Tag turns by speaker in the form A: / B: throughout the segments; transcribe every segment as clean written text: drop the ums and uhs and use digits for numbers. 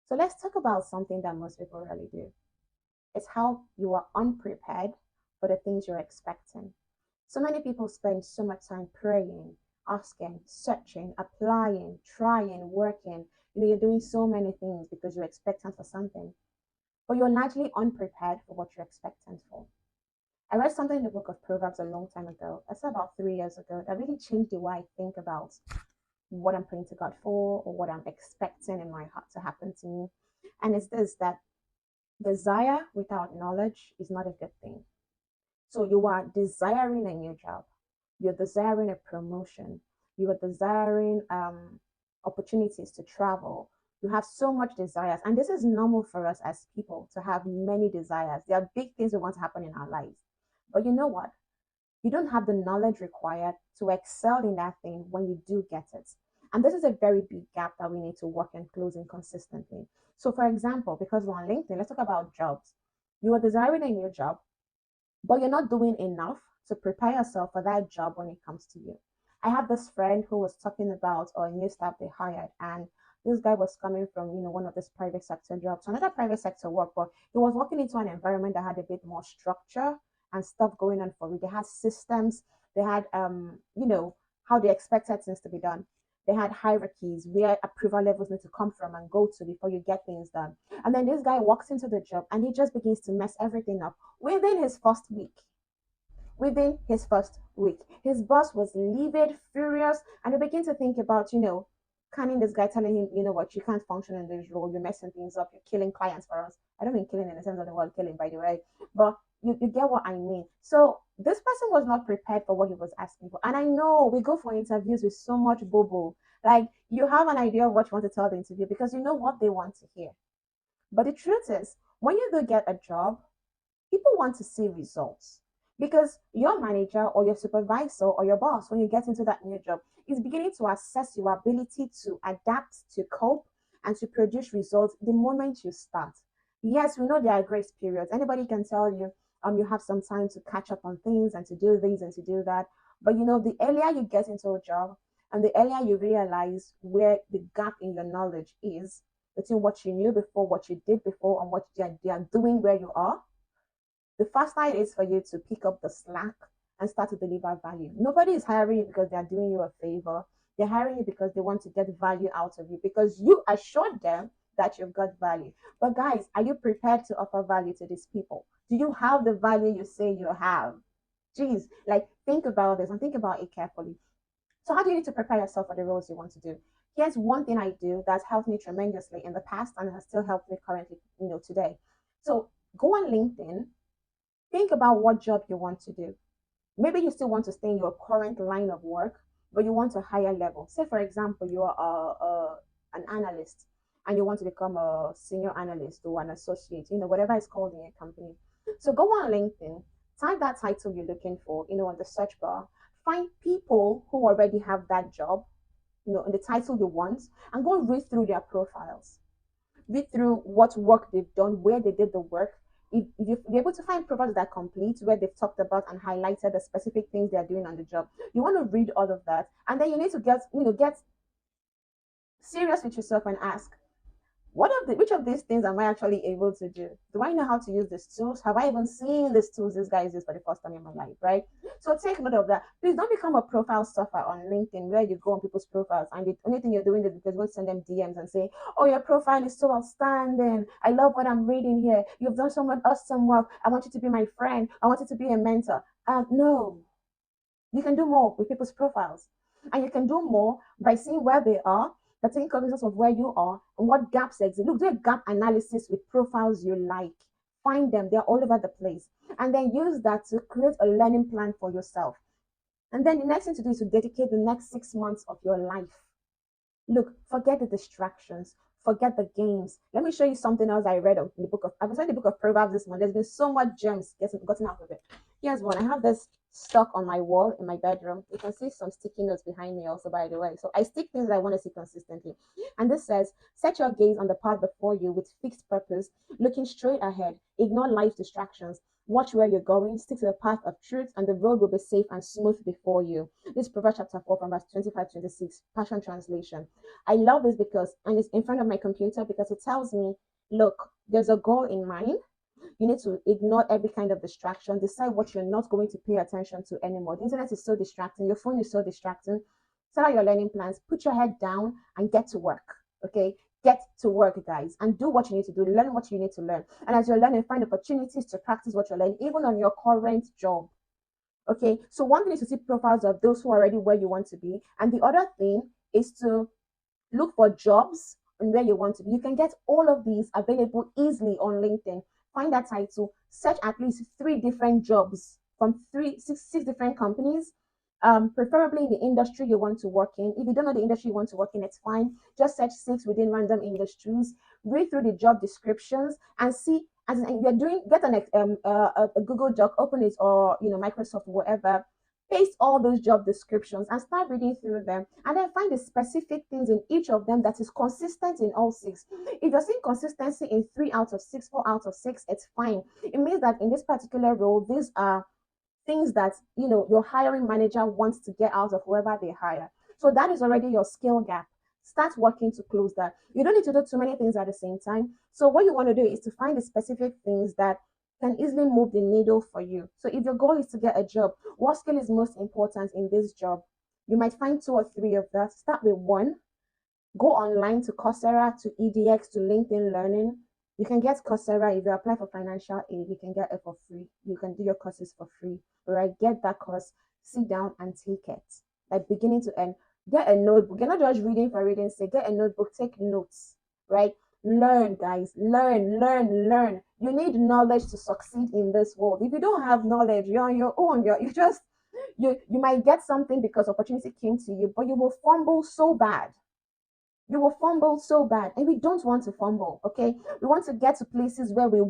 A: So let's talk about something that most people really do. It's how you are unprepared for the things you're expecting. So many people spend so much time praying, asking, searching, applying, trying, working. You're doing so many things because you're expectant for something, but you're largely unprepared for what you're expectant for. I read something in the book of Proverbs a long time ago. I said about 3 years ago that really changed the way I think about what I'm praying to God for or what I'm expecting in my heart to happen to me. And it's this that desire without knowledge is not a good thing. So you are desiring a new job, you're desiring a promotion, you are desiring opportunities to travel. You have so much desires, and this is normal for us as people to have many desires. There are big things we want to happen in our lives. But you know what? You don't have the knowledge required to excel in that thing when you do get it. And this is a very big gap that we need to work in closing consistently. So, for example, because we're on LinkedIn, let's talk about jobs. You are desiring a new job, but you're not doing enough to prepare yourself for that job when it comes to you. I have this friend who was talking about a new staff they hired, and this guy was coming from one of this private sector jobs, another private sector work, but he was working into an environment that had a bit more structure and stuff going on for it. They had systems, they had how they expected things to be done. They had hierarchies where approval levels need to come from and go to before you get things done. And then this guy walks into the job and he just begins to mess everything up within his first week. Within his first week, his boss was livid, furious, and he began to think about, canning this guy, telling him, you know what, you can't function in this role, you're messing things up, you're killing clients for us. I don't mean killing in the sense of the word killing, by the way, but you get what I mean. So this person was not prepared for what he was asking for. And I know we go for interviews with so much bubble. Like you have an idea of what you want to tell the interview because you know what they want to hear. But the truth is, when you do get a job, people want to see results because your manager or your supervisor or your boss, when you get into that new job, is beginning to assess your ability to adapt, to cope, and to produce results the moment you start. Yes, we know there are grace periods. Anybody can tell you you have some time to catch up on things and to do this and to do that. But the earlier you get into a job and the earlier you realize where the gap in your knowledge is between what you knew before, what you did before, and what they are doing where you are, the faster it is for you to pick up the slack and start to deliver value. Nobody is hiring you because they are doing you a favor. They're hiring you because they want to get value out of you because you assured them that you've got value. But guys, are you prepared to offer value to these people? Do you have the value you say you have? Jeez, like think about this and think about it carefully. So how do you need to prepare yourself for the roles you want to do? Here's one thing I do that's helped me tremendously in the past and has still helped me currently, today. So go on LinkedIn, think about what job you want to do. Maybe you still want to stay in your current line of work, but you want a higher level. Say, for example, you are an analyst and you want to become a senior analyst or an associate, whatever it's called in your company. So go on LinkedIn, type that title you're looking for, on the search bar, find people who already have that job, in the title you want, and go read through their profiles, read through what work they've done, where they did the work. If you're able to find profiles that complete where they've talked about and highlighted the specific things they're doing on the job, you want to read all of that, and then you need to get serious with yourself and ask, which of these things am I actually able to do? Do I know how to use these tools? Have I even seen these tools this guy uses for the first time in my life, right? So take note of that. Please don't become a profile stuffer on LinkedIn where you go on people's profiles and the only thing you're doing is because you want to send them DMs and say, oh, your profile is so outstanding. I love what I'm reading here. You've done so much awesome work. I want you to be my friend. I want you to be a mentor. No, you can do more with people's profiles. And you can do more by seeing where they are, by taking cognizance of where you are and what gaps exist. Look, do a gap analysis with profiles you like. Find them, they're all over the place. And then use that to create a learning plan for yourself. And then the next thing to do is to dedicate the next 6 months of your life. Look, forget the distractions, forget the games. Let me show you something else I read of in the book of I've been studying the book of Proverbs this month. There's been so much gems gotten out of it. Here's one. I have this stuck on my wall in my bedroom. You can see some sticky notes behind me also, by the way. So I stick things I want to see consistently. And this says, set your gaze on the path before you with fixed purpose, looking straight ahead. Ignore life distractions. Watch where you're going, stick to the path of truth, and the road will be safe and smooth before you. This is Proverbs chapter 4 from verse 25-26, Passion Translation. I love this because, and it's in front of my computer because it tells me, look, there's a goal in mind. You need to ignore every kind of distraction. Decide what you're not going to pay attention to anymore. The internet is so distracting. Your phone is so distracting. Set out your learning plans. Put your head down and get to work. Okay? Get to work, guys, and do what you need to do. Learn what you need to learn. And as you're learning, find opportunities to practice what you're learning, even on your current job. Okay? So one thing is to see profiles of those who are already where you want to be. And the other thing is to look for jobs and where you want to be. You can get all of these available easily on LinkedIn. Find that title, search at least 3 different jobs from six different companies, preferably in the industry you want to work in. If you don't know the industry you want to work in, it's fine. Just search 6 within random industries, read through the job descriptions, and see. As in, you're doing, get a Google Doc, open it, or Microsoft, whatever, paste all those job descriptions and start reading through them, and then find the specific things in each of them that is consistent in all 6. If you're seeing consistency in 3 out of 6, 4 out of 6, it's fine. It means that in this particular role, these are things that your hiring manager wants to get out of whoever they hire. So that is already your skill gap. Start working to close that. You don't need to do too many things at the same time. So what you want to do is to find the specific things that can easily move the needle for you. So if your goal is to get a job, what skill is most important in this job? You might find 2 or 3 of that. Start with one. Go online to Coursera, to EDX, to LinkedIn Learning. You can get Coursera. If you apply for financial aid, you can get it for free. You can do your courses for free. All right, get that course, sit down and take it. Like beginning to end. Get a notebook. You're not just reading for reading's sake. Get a notebook, take notes, right? Learn, guys. Learn, learn, learn. You need knowledge to succeed in this world. If you don't have knowledge, you're on your own. You might get something because opportunity came to you, but you will fumble so bad. You will fumble so bad, and we don't want to fumble. Okay, we want to get to places where we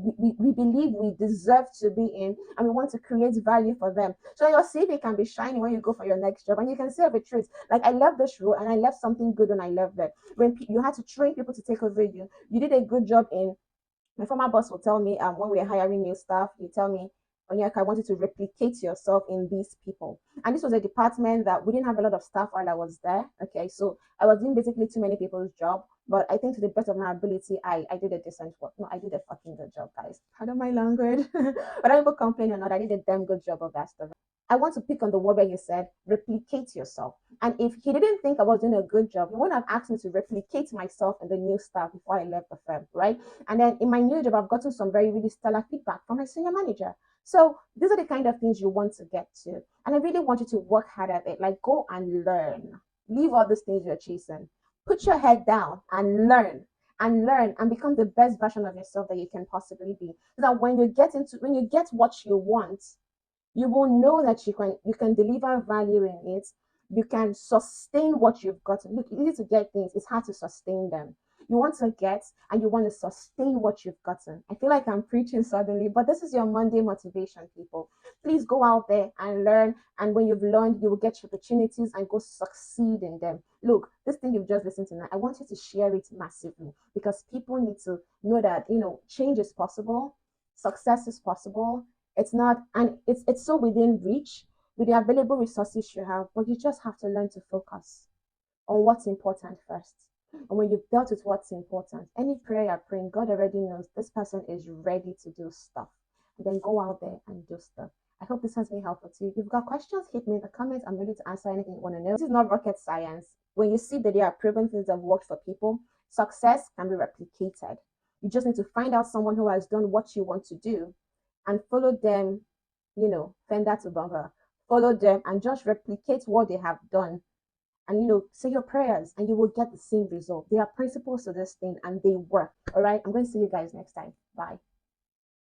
A: believe we deserve to be in, and we want to create value for them, so your CV can be shiny when you go for your next job, and you can say the truth, like, I love this role and I left something good when I left it. When you had to train people to take over, you did a good job in. My former boss will tell me, when we are hiring new staff, you tell me, Onyeka, I wanted to replicate yourself in these people. And this was a department that we didn't have a lot of staff while I was there. Okay, so I was doing basically too many people's job. But I think to the best of my ability, I did a decent work. No, I did a fucking good job, guys. Pardon my language. But I will complain or not, I did a damn good job of that stuff. I want to pick on the word where you said replicate yourself. And if he didn't think I was doing a good job, he wouldn't have asked me to replicate myself in the new staff before I left the firm, right? And then in my new job, I've gotten some very, really stellar feedback from my senior manager. So these are the kind of things you want to get to. And I really want you to work hard at it. Like, go and learn. Leave all these things you're chasing. Put your head down and learn and become the best version of yourself that you can possibly be. So that when you get what you want, you will know that you can deliver value in it. You can sustain what you've gotten. Look, it's easy to get things, it's hard to sustain them. You want to get and you want to sustain what you've gotten. I feel like I'm preaching suddenly, but this is your Monday motivation, people. Please go out there and learn. And when you've learned, you will get opportunities and go succeed in them. Look, this thing you've just listened to now, I want you to share it massively, because people need to know that change is possible, success is possible. It's not, and it's so within reach with the available resources you have, but you just have to learn to focus on what's important first. And when you've dealt with what's important, any prayer you're praying, God already knows this person is ready to do stuff. And then go out there and do stuff. I hope this has been helpful to you. If you've got questions, hit me in the comments. I'm ready to answer anything you want to know. This is not rocket science. When you see that there are proven things that have worked for people, success can be replicated. You just need to find out someone who has done what you want to do and follow them, fender to bumper. Follow them and just replicate what they have done. And say your prayers and you will get the same result. There are principles to this thing and they work. All right. I'm going to see you guys next time. Bye.